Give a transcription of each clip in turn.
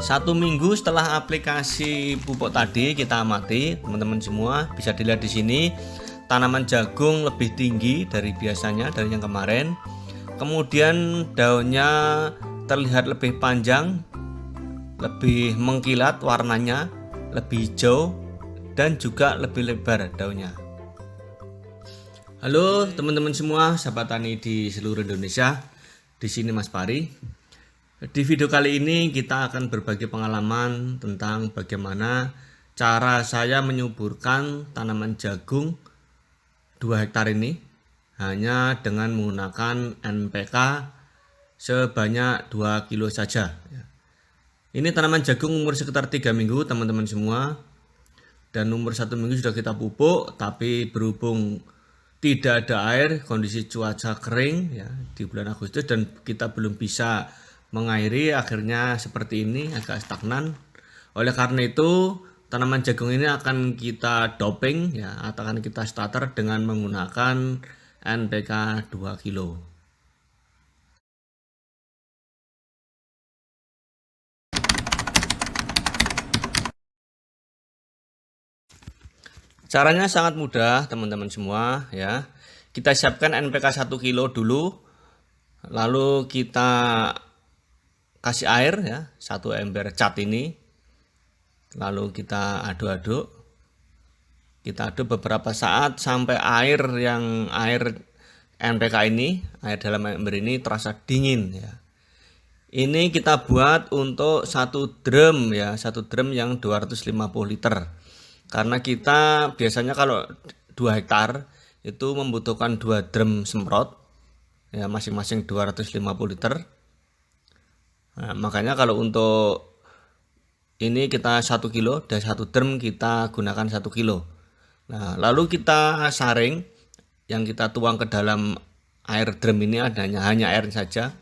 1 minggu setelah aplikasi pupuk tadi kita amati, teman-teman semua bisa dilihat di sini tanaman jagung lebih tinggi dari biasanya, dari yang kemarin. Kemudian daunnya terlihat lebih panjang, lebih mengkilat warnanya, lebih hijau dan juga lebih lebar daunnya. Halo teman-teman semua, sahabat tani di seluruh Indonesia. Di sini Mas Pari. Di video kali ini kita akan berbagi pengalaman tentang bagaimana cara saya menyuburkan tanaman jagung 2 hektar ini hanya dengan menggunakan NPK sebanyak 2 kilo saja. Ini tanaman jagung umur sekitar 3 minggu teman-teman semua, dan umur 1 minggu sudah kita pupuk, tapi berhubung tidak ada air, kondisi cuaca kering ya di bulan Agustus dan kita belum bisa mengairi, akhirnya seperti ini agak stagnan. Oleh karena itu tanaman jagung ini akan kita doping ya, akan kita starter dengan menggunakan NPK 2 kilo. Caranya sangat mudah teman-teman semua ya. Kita siapkan NPK 1 kilo dulu, lalu kita kasih air ya, 1 ember cat ini, lalu kita aduk-aduk. Kita aduk beberapa saat sampai air NPK ini, air dalam ember ini terasa dingin ya. Ini kita buat untuk 1 drum ya, 1 drum yang 250 liter. Karena kita biasanya kalau 2 hektar itu membutuhkan 2 drum semprot ya, masing-masing 250 liter. Nah, makanya kalau untuk ini kita 1 kilo, dari 1 drum kita gunakan 1 kilo. Nah, lalu kita saring, yang kita tuang ke dalam air drum ini hanya air saja,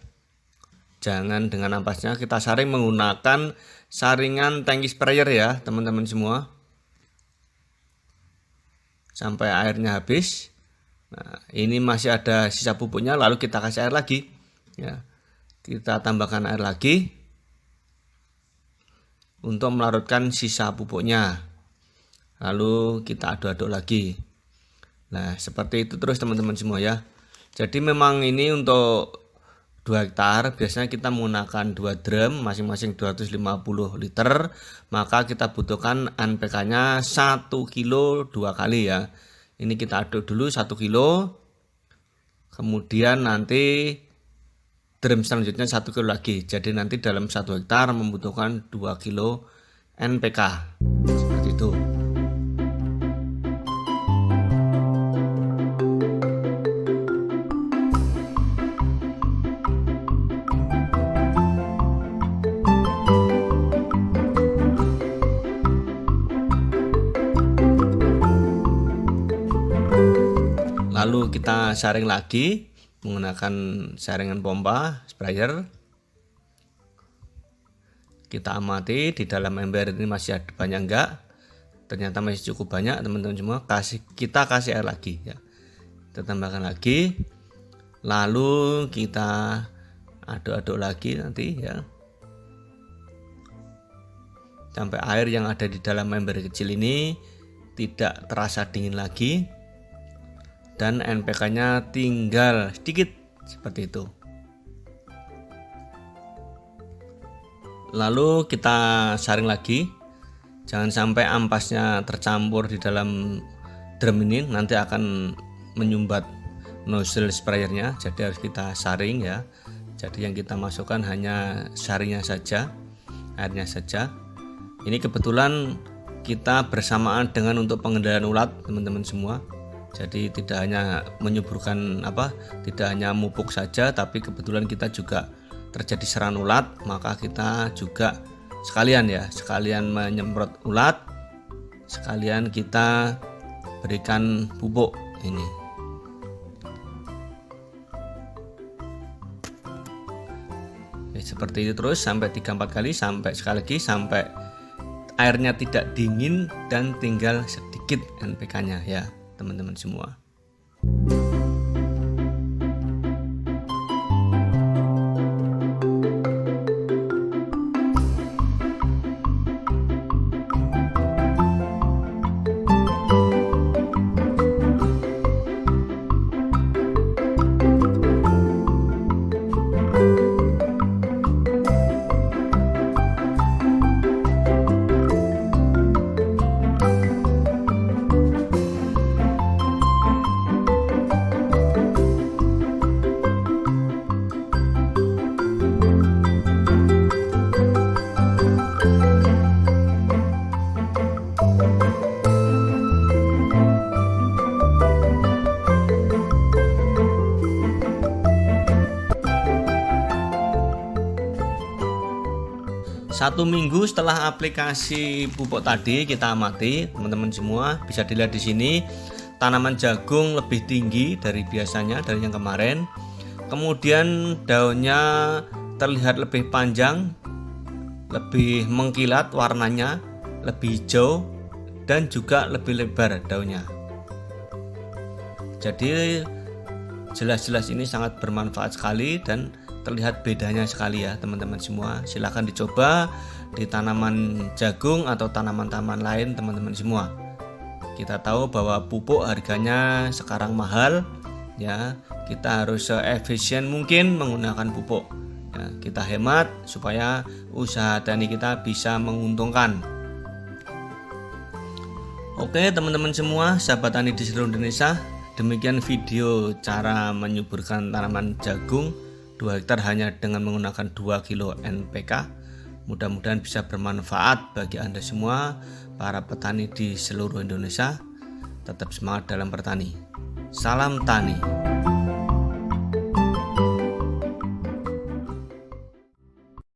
jangan dengan ampasnya. Kita saring menggunakan saringan tangki sprayer ya teman-teman semua, sampai airnya habis. Nah, ini masih ada sisa pupuknya, lalu kita kasih air lagi ya. Kita tambahkan air lagi untuk melarutkan sisa pupuknya, lalu kita aduk-aduk lagi. Nah, seperti itu terus teman-teman semua ya. Jadi memang ini untuk 2 hektar biasanya kita menggunakan 2 drum masing-masing 250 liter, maka kita butuhkan NPK nya 1 kilo 2 kali ya. Ini kita aduk dulu 1 kilo, kemudian nanti drum selanjutnya 1 kilo lagi. Jadi nanti dalam 1 hektar membutuhkan 2 kilo NPK. Seperti itu. Lalu kita saring lagi menggunakan saringan pompa sprayer. Kita amati di dalam ember ini masih ada banyak enggak. Ternyata masih cukup banyak teman-teman semua. Kita kasih air lagi ya. Kita tambahkan lagi. Lalu kita aduk-aduk lagi nanti ya, sampai air yang ada di dalam ember kecil ini tidak terasa dingin lagi dan NPK-nya tinggal sedikit seperti itu. Lalu kita saring lagi, jangan sampai ampasnya tercampur di dalam drum ini, nanti akan menyumbat nozzle sprayernya. Jadi harus kita saring ya. Jadi yang kita masukkan hanya saringnya saja, airnya saja. Ini kebetulan kita bersamaan dengan untuk pengendalian ulat teman-teman semua. Jadi tidak hanya menyuburkan tidak hanya mupuk saja, tapi kebetulan kita juga terjadi serangan ulat, maka kita juga sekalian menyemprot ulat, sekalian kita berikan pupuk ini. Seperti itu terus sampai 3-4 kali, sampai sekali lagi sampai airnya tidak dingin dan tinggal sedikit NPK-nya ya teman-teman semua. 1 minggu setelah aplikasi pupuk tadi kita amati, teman-teman semua bisa dilihat di sini tanaman jagung lebih tinggi dari biasanya, dari yang kemarin. Kemudian daunnya terlihat lebih panjang, lebih mengkilat warnanya, lebih hijau dan juga lebih lebar daunnya. Jadi jelas-jelas ini sangat bermanfaat sekali dan terlihat bedanya sekali ya teman-teman semua. Silahkan dicoba di tanaman jagung atau tanaman-tanaman lain teman-teman semua. Kita tahu bahwa pupuk harganya sekarang mahal ya. Kita harus seefisien mungkin menggunakan pupuk ya, kita hemat supaya usaha tani kita bisa menguntungkan. Oke teman-teman semua, sahabat tani di seluruh Indonesia, demikian video cara menyuburkan tanaman jagung 2 hektar hanya dengan menggunakan 2 kilo NPK. Mudah-mudahan bisa bermanfaat bagi Anda semua, para petani di seluruh Indonesia. Tetap semangat dalam bertani. Salam tani.